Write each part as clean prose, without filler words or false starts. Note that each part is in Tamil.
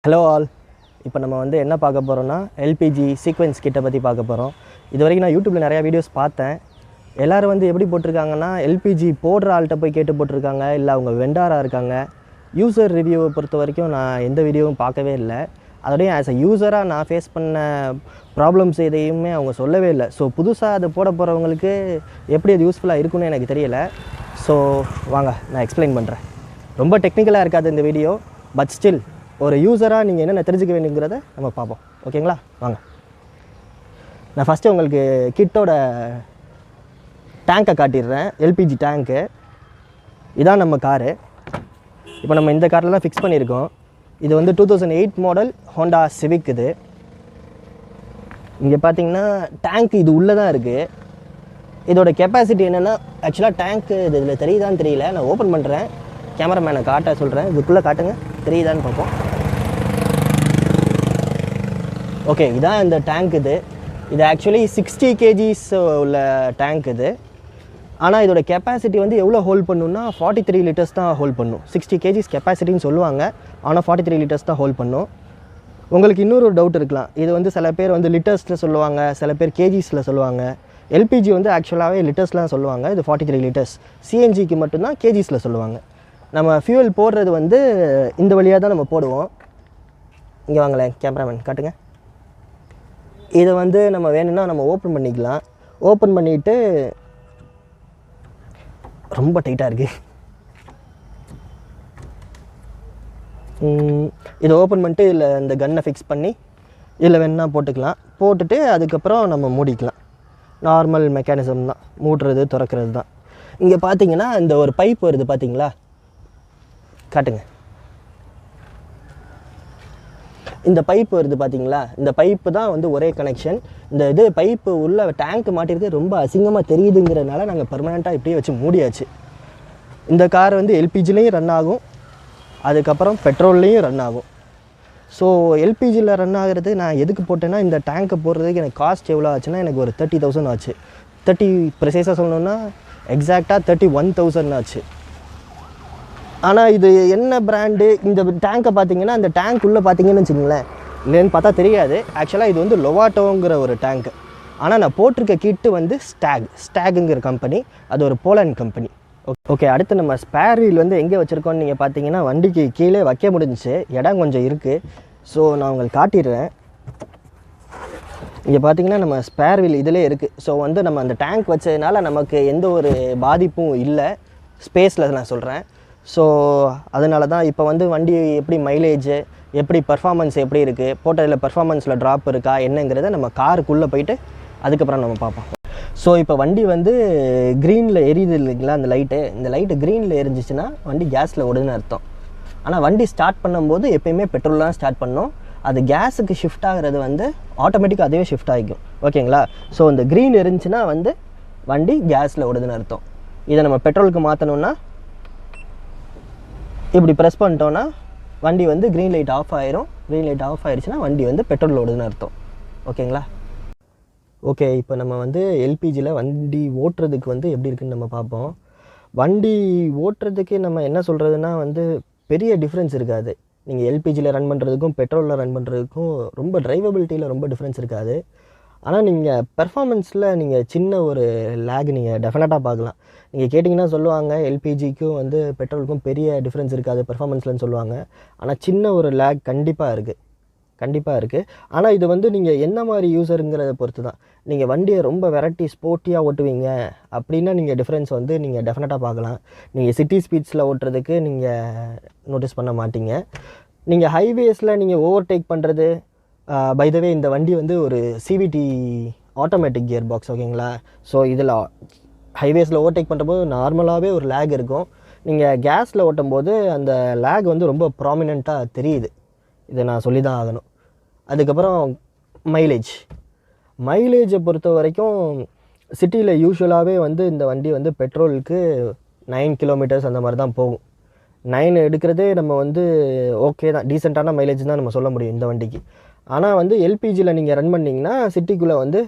Hello all. இப்போ நம்ம என்ன பார்க்க போகிறோம்னா எல்பிஜி சீக்வென்ஸ் கிட்ட பற்றி பார்க்க போகிறோம். இது வரைக்கும் நான் யூடியூப்பில் நிறையா வீடியோஸ் பார்த்தேன். எல்லோரும் எப்படி போட்டிருக்காங்கன்னா, எல்பிஜி போடுற ஆள்கிட்ட போய் கேட்டு போட்டிருக்காங்க, இல்லை அவங்க வெண்டாராக இருக்காங்க. யூசர் ரிவ்யூவை பொறுத்த வரைக்கும் நான் எந்த வீடியோவும் பார்க்கவே இல்லை. அதோடய ஆஸ் அ யூஸராக நான் ஃபேஸ் பண்ண ப்ராப்ளம்ஸ் எதையுமே அவங்க சொல்லவே இல்லை. ஸோ புதுசாக அதை போட போகிறவங்களுக்கு எப்படி அது யூஸ்ஃபுல்லாக இருக்குன்னு எனக்கு தெரியலை. ஸோ வாங்க நான் எக்ஸ்பிளைன் பண்ணுறேன். ரொம்ப டெக்னிக்கலாக இருக்காது இந்த வீடியோ, பட் ஸ்டில் ஒரு யூஸராக நீங்கள் என்னென்ன தெரிஞ்சுக்க வேண்டியங்கிறத நம்ம பார்ப்போம். ஓகேங்களா? வாங்க. நான் ஃபஸ்ட்டு உங்களுக்கு கிட்டோட டேங்கை காட்டிடுறேன். எல்பிஜி டேங்க்கு இதான் நம்ம காரு. இப்போ நம்ம இந்த காரில் தான் ஃபிக்ஸ் பண்ணியிருக்கோம். இது 2008 மாடல் ஹோண்டா சிவிக். இது இங்கே பார்த்தீங்கன்னா டேங்க் இது உள்ளே தான் இருக்குது. இதோட கெப்பாசிட்டி என்னென்னா, ஆக்சுவலாக டேங்க்கு இதில் தெரியுதான்னு தெரியல, நான் ஓப்பன் பண்ணுறேன். கேமராமேனை காட்ட சொல்கிறேன், இதுக்குள்ளே காட்டுங்க, தெரியுதான்னு பார்ப்போம். ஓகே, இதான் இந்த டேங்க். இது ஆக்சுவலி 60 kgs உள்ள டேங்க் இது. ஆனால் இதோட கெப்பாசிட்டி எவ்வளோ ஹோல்ட் பண்ணுன்னா 43 லிட்டர்ஸ் தான் ஹோல்ட் பண்ணும். 60 kgs கெப்பாசிட்டின்னு சொல்லுவாங்க, ஆனால் 43 லிட்டர்ஸ் தான் ஹோல்ட் பண்ணும். உங்களுக்கு இன்னொரு டவுட் இருக்கலாம். இது சில பேர் லிட்டர்ஸில் சொல்லுவாங்க, சில பேர் கேஜிஸில் சொல்லுவாங்க. எல்பிஜி ஆக்சுவலாகவே லிட்டர்ஸ்லாம் சொல்லுவாங்க. இது 43 லிட்டர்ஸ். சிஎன்ஜிக்கு மட்டும்தான் கேஜிஸில் சொல்லுவாங்க. நம்ம ஃபியூவல் போடுறது இந்த வழியாக தான் நம்ம போடுவோம். இங்கே வாங்களேன், கேமராமேன் காட்டுங்க. இதை நம்ம வேணும்னா நம்ம ஓப்பன் பண்ணிக்கலாம். ஓப்பன் பண்ணிவிட்டு, ரொம்ப டைட்டாக இருக்குது. இதை ஓப்பன் பண்ணிட்டு இதில் இந்த கன்னை ஃபிக்ஸ் பண்ணி இதில் வேணுன்னா போட்டுக்கலாம். போட்டுட்டு அதுக்கப்புறம் நம்ம மூடிக்கலாம். நார்மல் மெக்கானிசம் தான், மூடுறது திறக்கிறது தான். இங்கே பார்த்தீங்கன்னா இந்த ஒரு பைப் வருது, பார்த்தீங்களா? காட்டுங்க. இந்த பைப் வருது பார்த்தீங்களா? இந்த பைப்பு தான் ஒரே கனெக்ஷன். இந்த பைப்பு உள்ள டேங்க் மாட்டிருக்கு, ரொம்ப அசிங்கமாக தெரியுதுங்கிறதுனால நாங்கள் பர்மனெண்ட்டாக இப்படியே வச்சு மூடியாச்சு. இந்த கார் எல்பிஜிலையும் ரன் ஆகும், அதுக்கப்புறம் பெட்ரோல்லையும் ரன் ஆகும். ஸோ எல்பிஜியில் ரன் ஆகிறது நான் எதுக்கு போட்டேன்னா, இந்த டேங்க்கை போடுறதுக்கு எனக்கு காஸ்ட் எவ்வளோ ஆச்சுன்னா, எனக்கு ஒரு 30,000 ஆச்சு. 30 ப்ரிசைஸாக சொல்லணுன்னா எக்ஸாக்டாக 31,000 ஆச்சு. ஆனால் இது என்ன பிராண்டு? இந்த டேங்கை பார்த்தீங்கன்னா, அந்த டேங்க் உள்ளே பார்த்தீங்கன்னு வச்சுங்களேன், இல்லைன்னு பார்த்தா தெரியாது. ஆக்சுவலாக இது லொவாட்டோங்கிற ஒரு டேங்க்கு. ஆனால் நான் போட்டிருக்க கிட்டு ஸ்டாகுங்கிற கம்பெனி. அது ஒரு போலண்ட் கம்பெனி. ஓகே, அடுத்து நம்ம ஸ்பேர் வீல் எங்கே வச்சுருக்கோன்னு நீங்கள் பார்த்தீங்கன்னா, வண்டிக்கு கீழே வைக்க முடிஞ்சிச்சு, இடம் கொஞ்சம் இருக்குது. ஸோ நான் உங்களுக்கு காட்டிடுறேன். இங்கே பார்த்தீங்கன்னா நம்ம ஸ்பேர் வீல் இதிலே இருக்குது. ஸோ நம்ம அந்த டேங்க் வச்சதுனால நமக்கு எந்த ஒரு பாதிப்பும் இல்லை, ஸ்பேஸில் நான் சொல்கிறேன். ஸோ அதனால தான் இப்போ வண்டி எப்படி மைலேஜு, எப்படி பர்ஃபார்மன்ஸ் எப்படி இருக்குது, போட்டதில் பர்ஃபார்மன்ஸில் ட்ராப் இருக்கா என்னங்கிறத நம்ம காருக்குள்ளே போயிட்டு அதுக்கப்புறம் நம்ம பார்ப்போம். ஸோ இப்போ வண்டி க்ரீனில் எரியுது இல்லைங்களா? அந்த லைட்டு, இந்த லைட்டு க்ரீனில் எரிஞ்சிச்சுன்னா வண்டி கேஸில் ஓடுதுன்னு அர்த்தம். ஆனால் வண்டி ஸ்டார்ட் பண்ணும்போது எப்போயுமே பெட்ரோல் தான் ஸ்டார்ட் பண்ணோம். அது கேஸுக்கு ஷிஃப்ட் ஆகிறது ஆட்டோமேட்டிக்காக அதுவே ஷிஃப்ட் ஆகிக்கும். ஓகேங்களா? ஸோ இந்த க்ரீன் எரிஞ்சுன்னா வண்டி கேஸில் ஓடுதுன்னு அர்த்தம். இதை நம்ம பெட்ரோலுக்கு மாற்றணுன்னா இப்படி ப்ரெஸ் பண்ணிட்டோன்னா வண்டி க்ரீன் லைட் ஆஃப் ஆயிரும். க்ரீன் லைட் ஆஃப் ஆயிடுச்சுன்னா வண்டி பெட்ரோல் ஓடுதுன்னு அர்த்தம். ஓகேங்களா? ஓகே, இப்போ நம்ம எல்பிஜியில் வண்டி ஓட்டுறதுக்கு எப்படி இருக்குதுன்னு நம்ம பார்ப்போம். வண்டி ஓட்டுறதுக்கு நம்ம என்ன சொல்கிறதுனா, பெரிய டிஃப்ரென்ஸ் இருக்காது. நீங்கள் எல்பிஜியில் ரன் பண்ணுறதுக்கும் பெட்ரோலில் ரன் பண்ணுறதுக்கும் ரொம்ப டிரைவபிலிட்டியில் ரொம்ப டிஃப்ரென்ஸ் இருக்காது. ஆனால் நீங்கள் பெர்ஃபார்மன்ஸில் நீங்கள் சின்ன ஒரு லேக் நீங்கள் டெஃபினட்டாக பார்க்கலாம். நீங்கள் கேட்டிங்கன்னா சொல்லுவாங்க, எல்பிஜிக்கும் பெட்ரோலுக்கும் பெரிய டிஃப்ரென்ஸ் இருக்காது பெர்ஃபார்மன்ஸ்லன்னு சொல்லுவாங்க. ஆனால் சின்ன ஒரு லேக் கண்டிப்பாக இருக்குது. ஆனால் இது நீங்கள் என்ன மாதிரி யூஸருங்கிறத பொறுத்து தான். நீங்கள் வண்டியை ரொம்ப வெரைட்டி ஸ்போர்ட்டியாக ஓட்டுவீங்க அப்படின்னா நீங்கள் டிஃப்ரென்ஸ் நீங்கள் டெஃபினட்டாக பார்க்கலாம். நீங்கள் சிட்டி ஸ்பீட்ஸில் ஓட்டுறதுக்கு நீங்கள் நோட்டீஸ் பண்ண மாட்டீங்க. நீங்கள் ஹைவேஸில் நீங்கள் ஓவர்டேக் பண்ணுறது, பை த வே இந்த வண்டி ஒரு சிவிடி ஆட்டோமேட்டிக் கியர் பாக்ஸ். ஓகேங்களா? ஸோ இதில் ஹைவேஸில் ஓவர்டேக் பண்ணுறபோது நார்மலாகவே ஒரு லேக் இருக்கும். நீங்கள் கேஸில் ஓட்டும்போது அந்த லேக் ரொம்ப ப்ராமினெண்ட்டாக தெரியுது. இதை நான் சொல்லி தான் ஆகணும். அதுக்கப்புறம் மைலேஜை பொறுத்த வரைக்கும் சிட்டியில் யூஸ்வலாகவே இந்த வண்டி பெட்ரோலுக்கு 9 கிலோமீட்டர்ஸ் அந்த மாதிரி தான் போகும். 9 எடுக்கிறதே நம்ம ஓகே தான், டீசெண்டான மைலேஜ் தான் நம்ம சொல்ல முடியும் இந்த வண்டிக்கு. ஆனால் எல்பிஜியில் நீங்கள் ரன் பண்ணிங்கன்னா சிட்டிக்குள்ளே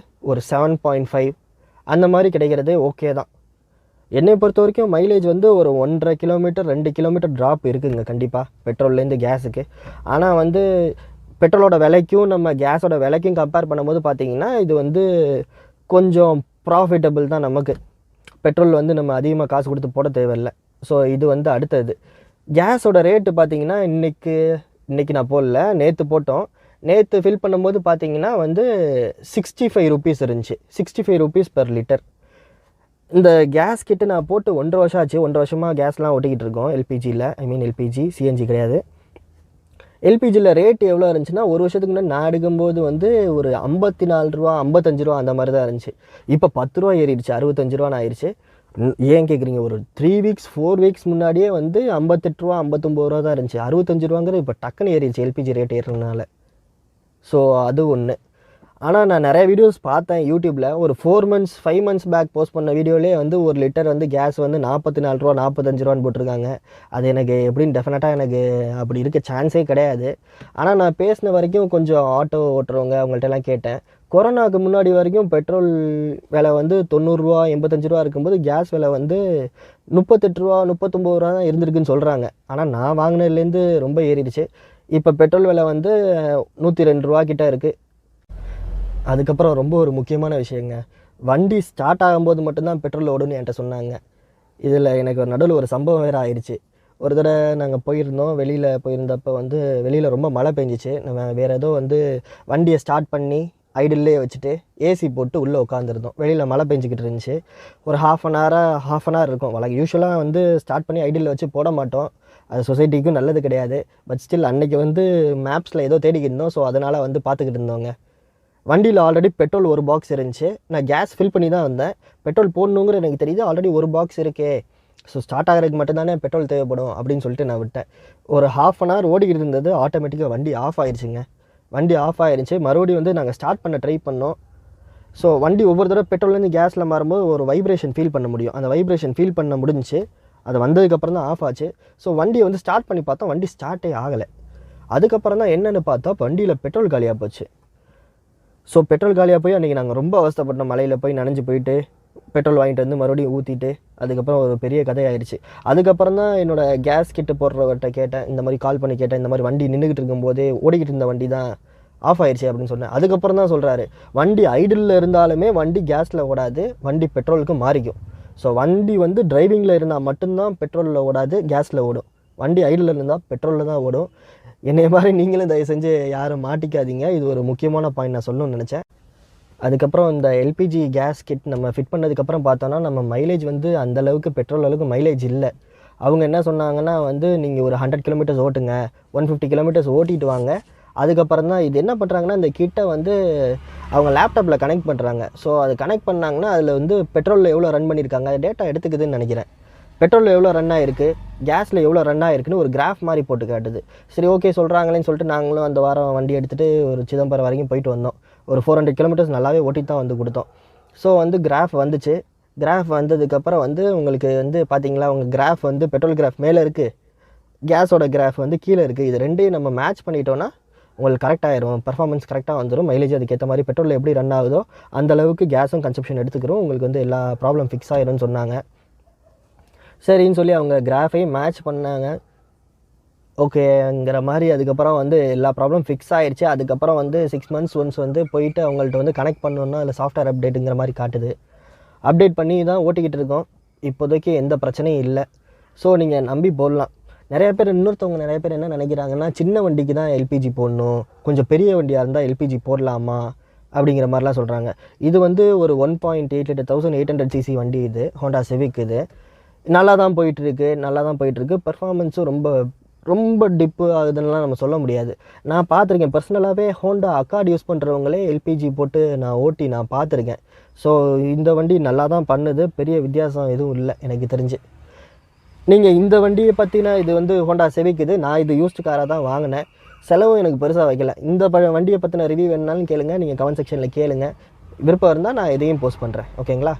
ஒரு 7.5 அந்த மாதிரி கிடைக்கிறதே ஓகே தான். என்னை பொறுத்த வரைக்கும் மைலேஜ் வந்து ஒரு 1.5 கிலோமீட்டர் 2 கிலோமீட்டர் ட்ராப் இருக்குதுங்க கண்டிப்பாக பெட்ரோல்லேருந்து கேஸுக்கு. ஆனால் வந்து பெட்ரோலோட விலைக்கும் நம்ம கேஸோட விலைக்கும் கம்பேர் பண்ணும்போது பார்த்திங்கன்னா இது வந்து கொஞ்சம் ப்ராஃபிட்டபிள் தான் நமக்கு. பெட்ரோல் வந்து நம்ம அதிகமாக காசு கொடுத்து போட தேவையில்லை. ஸோ இது வந்து அடுத்தது. கேஸோட ரேட்டு பார்த்திங்கன்னா இன்றைக்கி நான் போடல, நேற்று போட்டோம். நேற்று ஃபில் பண்ணும்போது பார்த்திங்கன்னா வந்து 65 ருபீஸ் இருந்துச்சு. 65 ருபீஸ் பெர் லிட்டர். இந்த கேஸ் கிட்ட நான் போட்டு 1.5 வருஷம் ஆச்சு. 1.5 வருஷமாக கேஸ்லாம் ஓட்டிக்கிட்டு இருக்கோம் எல்பிஜியில். எல்பிஜி, சிஎன்ஜி கிடையாது. எல்பிஜியில் ரேட் எவ்வளோ இருந்துச்சுன்னா, ஒரு வருஷத்துக்கு முன்னாடி நான் எடுக்கும்போது வந்து ஒரு 54 ரூபா 55 ரூபா அந்த மாதிரி தான் இருந்துச்சு. இப்போ 10 ரூபா ஏறிடுச்சு, 65 ரூபான்னு ஆயிடுச்சு. ஏன் கேட்குறீங்க? ஒரு 3 வீக்ஸ் 4 வீக்ஸ் முன்னாடியே வந்து 58 ரூபா 59 ரூபா தான் இருந்துச்சு. 65 ரூபாங்கிறது இப்போ டக்குன்னு ஏறிடுச்சு எல்பிஜி ரேட் ஏறுறதுனால. ஸோ அது ஒன்று. ஆனால் நான் நிறைய வீடியோஸ் பார்த்தேன் யூடியூப்பில். ஒரு 4 மந்த்ஸ் 5 மந்த்ஸ் பேக் போஸ்ட் பண்ண வீடியோலேயே வந்து ஒரு லிட்டர் வந்து கேஸ் வந்து 44 ரூபா 45 ரூபான்னு போட்டிருக்காங்க. அது எனக்கு எப்படின்னு டெஃபினட்டாக எனக்கு அப்படி இருக்க சான்ஸே கிடையாது. ஆனால் நான் பேசின வரைக்கும் கொஞ்சம் ஆட்டோ ஓட்டுறவங்க அவங்கள்ட்டெல்லாம் கேட்டேன். கொரோனாவுக்கு முன்னாடி வரைக்கும் பெட்ரோல் விலை வந்து 90 ரூபா 85 ரூபா இருக்கும்போது கேஸ் விலை வந்து 38 ரூபா 39 ரூபா தான் இருந்திருக்குன்னு சொல்கிறாங்க. ஆனால் நான் வாங்கினதுலேருந்து ரொம்ப ஏறிடுச்சு. இப்போ பெட்ரோல் விலை வந்து 102 ரூபா கிட்டே இருக்குது. அதுக்கப்புறம் ரொம்ப ஒரு முக்கியமான விஷயங்க, வண்டி ஸ்டார்ட் ஆகும்போது மட்டும்தான் பெட்ரோல் ஓடுன்னு என்கிட்ட சொன்னாங்க. இதில் எனக்கு ஒரு நடுவில் ஒரு சம்பவம் வேறு ஆயிடுச்சு. ஒரு தடவை நாங்கள் போயிருந்தோம், வெளியில் போயிருந்தப்போ வந்து வெளியில் ரொம்ப மழை பெஞ்சிச்சு. நம்ம வேறு ஏதோ வந்து வண்டியை ஸ்டார்ட் பண்ணி ஐடில்லே வச்சுட்டு ஏசி போட்டு உள்ளே உட்காந்துருந்தோம். வெளியில் மழை பெஞ்சிக்கிட்டு இருந்துச்சு. ஒரு ஹாஃப் அன் ஹவர் இருக்கும். யூஸ்வலாக வந்து ஸ்டார்ட் பண்ணி ஐடியில் வச்சு போட மாட்டோம். அது சொசைட்டிக்கும் நல்லது கிடையாது. பட் ஸ்டில் அன்றைக்கி வந்து மேப்ஸில் ஏதோ தேடிக்கிட்டு இருந்தோம். ஸோ அதனால் வந்து பார்த்துக்கிட்டு இருந்தோங்க. வண்டியில் ஆல்ரெடி பெட்ரோல் ஒரு பாக்ஸ் இருந்துச்சு. நான் கேஸ் ஃபில் பண்ணி தான் வந்தேன். பெட்ரோல் போடணுங்கிற எனக்கு தெரியுது. ஆல்ரெடி ஒரு பாக்ஸ் இருக்கே, ஸோ ஸ்டார்ட் ஆகிறதுக்கு மட்டும்தானே பெட்ரோல் தேவைப்படும் அப்படின்னு சொல்லிட்டு நான் விட்டேன். ஒரு ஹாஃப் அன் ஹவர் ஓடிக்கிட்டு இருந்தது. ஆட்டோமேட்டிக்காக வண்டி ஆஃப் ஆயிடுச்சுங்க. வண்டி ஆஃப் ஆயிடுச்சு. மறுபடியும் வந்து நாங்கள் ஸ்டார்ட் பண்ண ட்ரை பண்ணோம். ஸோ வண்டி ஒவ்வொரு தடவை பெட்ரோல்லேருந்து கேஸில் மாறும்போது ஒரு வைப்ரேஷன் ஃபீல் பண்ண முடியும். அந்த வைப்ரேஷன் ஃபீல் பண்ண முடிஞ்சிச்சு. அது வந்ததுக்கப்புறம் தான் ஆஃப் ஆச்சு. ஸோ வண்டியை வந்து ஸ்டார்ட் பண்ணி பார்த்தோம், வண்டி ஸ்டார்ட்டே ஆகலை. அதுக்கப்புறம் தான் என்னென்னு பார்த்தா வண்டியில் பெட்ரோல் காலியாக போச்சு. ஸோ பெட்ரோல் காலியாக போய் அன்றைக்கி நாங்கள் ரொம்ப அவஸ்தைப்பட்டோம். மலையில் போய் நனைஞ்சு போயிட்டு பெட்ரோல் வாங்கிட்டு வந்து மறுபடியும் ஊற்றிட்டு அதுக்கப்புறம் ஒரு பெரிய கதையாயிடுச்சு. அதுக்கப்புறம் தான் என்னோடய கேஸ் கிட்ட போடுறவர்கிட்ட கேட்டேன், இந்த மாதிரி கால் பண்ணி கேட்டேன், இந்த மாதிரி வண்டி நின்றுக்கிட்டு இருக்கும்போதே ஓடிக்கிட்டு இருந்த வண்டி தான் ஆஃப் ஆயிடுச்சு அப்படின்னு சொன்னேன். அதுக்கப்புறம் தான் சொல்கிறாரு, வண்டி ஐடில் இருந்தாலுமே வண்டி கேஸில் ஓடாது, வண்டி பெட்ரோலுக்கு மாறிக்கும். ஸோ வண்டி வந்து டிரைவிங்கில் இருந்தால் மட்டும்தான் பெட்ரோலில் ஓடாது, கேஸில் ஓடும். வண்டி ஐடில் இருந்தால் பெட்ரோலில் தான் ஓடும். என்னைய மாதிரி நீங்களும் தயவு செஞ்சு யாரும் மாட்டிக்காதீங்க. இது ஒரு முக்கியமான பாயிண்ட் நான் சொல்லணும்னு நினச்சேன். அதுக்கப்புறம் இந்த எல்பிஜி கேஸ் கிட் நம்ம ஃபிட் பண்ணதுக்கப்புறம் பார்த்தோன்னா நம்ம மைலேஜ் வந்து அந்தளவுக்கு பெட்ரோல் அளவுக்கு மைலேஜ் இல்லை. அவங்க என்ன சொன்னாங்கன்னா வந்து நீங்கள் ஒரு 100 கிலோமீட்டர்ஸ் ஓட்டுங்க, 150 கிலோமீட்டர்ஸ் ஓட்டிட்டு வாங்க. அதுக்கப்புறம் தான் இது என்ன பண்ணுறாங்கன்னா, இந்த கிட்டை வந்து அவங்க லேப்டாப்பில் கனெக்ட் பண்ணுறாங்க. ஸோ அது கனெக்ட் பண்ணாங்கன்னா அதில் வந்து பெட்ரோலில் எவ்வளோ ரன் பண்ணியிருக்காங்க டேட்டா எடுத்துக்குதுன்னு நினைக்கிறேன். பெட்ரோலில் எவ்வளோ ரன் ஆகிருக்கு, கேஸில் எவ்வளோ ரன் ஆகிருக்குன்னு ஒரு கிராஃப் மாதிரி போட்டு காட்டுது. சரி ஓகே சொல்கிறாங்களேன்னு சொல்லிட்டு நாங்களும் அந்த வாரம் வண்டி எடுத்துகிட்டு ஒரு சிதம்பரம் வரைக்கும் போயிட்டு வந்தோம். ஒரு 400 கிலோமீட்டர்ஸ் நல்லாவே ஓட்டிட்டு தான் வந்து கொடுத்தோம். ஸோ வந்து கிராஃப் வந்துச்சு. கிராஃப் வந்ததுக்கப்புறம் வந்து உங்களுக்கு வந்து பார்த்தீங்களா, உங்கள் கிராஃப் வந்து பெட்ரோல் கிராஃப் மேலே இருக்குது, கேஸோட கிராஃப் வந்து கீழே இருக்குது. இது ரெண்டையும் நம்ம மேட்ச் பண்ணிட்டோன்னா உங்களுக்கு கரெக்டாகிடும், பர்ஃபார்மன்ஸ் கரெக்டாக வந்துடும். மைலேஜ் அதுக்கேற்ற மாதிரி பெட்ரோல் எப்படி ரன் ஆகுதோ அந்தளவுக்கு கேஸும் கன்சப்ஷன் எடுத்துக்கிறோம். உங்களுக்கு வந்து எல்லா ப்ராப்ளம் ஃபிக்ஸ் ஆகிடும்னு சொன்னாங்க. சரின்னு சொல்லி அவங்க கிராஃபையும் மேட்ச் பண்ணாங்க. ஓகேங்கிற மாதிரி அதுக்கப்புறம் வந்து எல்லா ப்ராப்ளம் ஃபிக்ஸ் ஆகிடுச்சு. அதுக்கப்புறம் வந்து 6 months ஒன்ஸ் வந்து போயிட்டு அவங்கள்ட்ட வந்து கனெக்ட் பண்ணணுன்னா அதில் சாஃப்ட்வேர் அப்டேட்டுங்கிற மாதிரி காட்டுது. அப்டேட் பண்ணி தான் ஓட்டிக்கிட்டு இருக்கோம். இப்போதைக்கு எந்த பிரச்சனையும் இல்லை. ஸோ நீங்கள் நம்பி போடலாம். நிறைய பேர் என்ன நினைக்கிறாங்கன்னா, சின்ன வண்டிக்கு தான் எல்பிஜி போடணும், கொஞ்சம் பெரிய வண்டியாக இருந்தால் எல்பிஜி போடலாமா அப்படிங்கிற மாதிரிலாம் சொல்கிறாங்க. இது வந்து ஒரு 1.8 லிட்டர் 1800 cc வண்டி. இது ஹோண்டா சிவிக். இது நல்லா தான் போயிட்டுருக்கு. பர்ஃபார்மன்ஸும் ரொம்ப டிப்பு ஆகுதுன்னெலாம் நம்ம சொல்ல முடியாது. நான் பார்த்துருக்கேன் பர்சனலாகவே. ஹோண்டா அக்கார்டு யூஸ் பண்ணுறவங்களே எல்பிஜி போட்டு நான் பார்த்துருக்கேன். ஸோ இந்த வண்டி நல்லா தான் பண்ணுது. பெரிய வித்தியாசம் எதுவும் இல்லை எனக்கு தெரிஞ்சு. நீங்கள் இந்த வண்டியை பற்றினா, இது வந்து ஹோண்டா சிவிக். நான் இது யூஸ்டு காராக தான் வாங்கினேன். செலவும் எனக்கு பெருசாக வைக்கல. இந்த வண்டியை பற்றின ரிவ்யூ வேணுனாலும் கேளுங்க, நீங்கள் கமெண்ட் செக்ஷனில் கேளுங்க. விருப்பம் இருந்தால் நான் இதையும் போஸ்ட் பண்ணுறேன். ஓகேங்களா?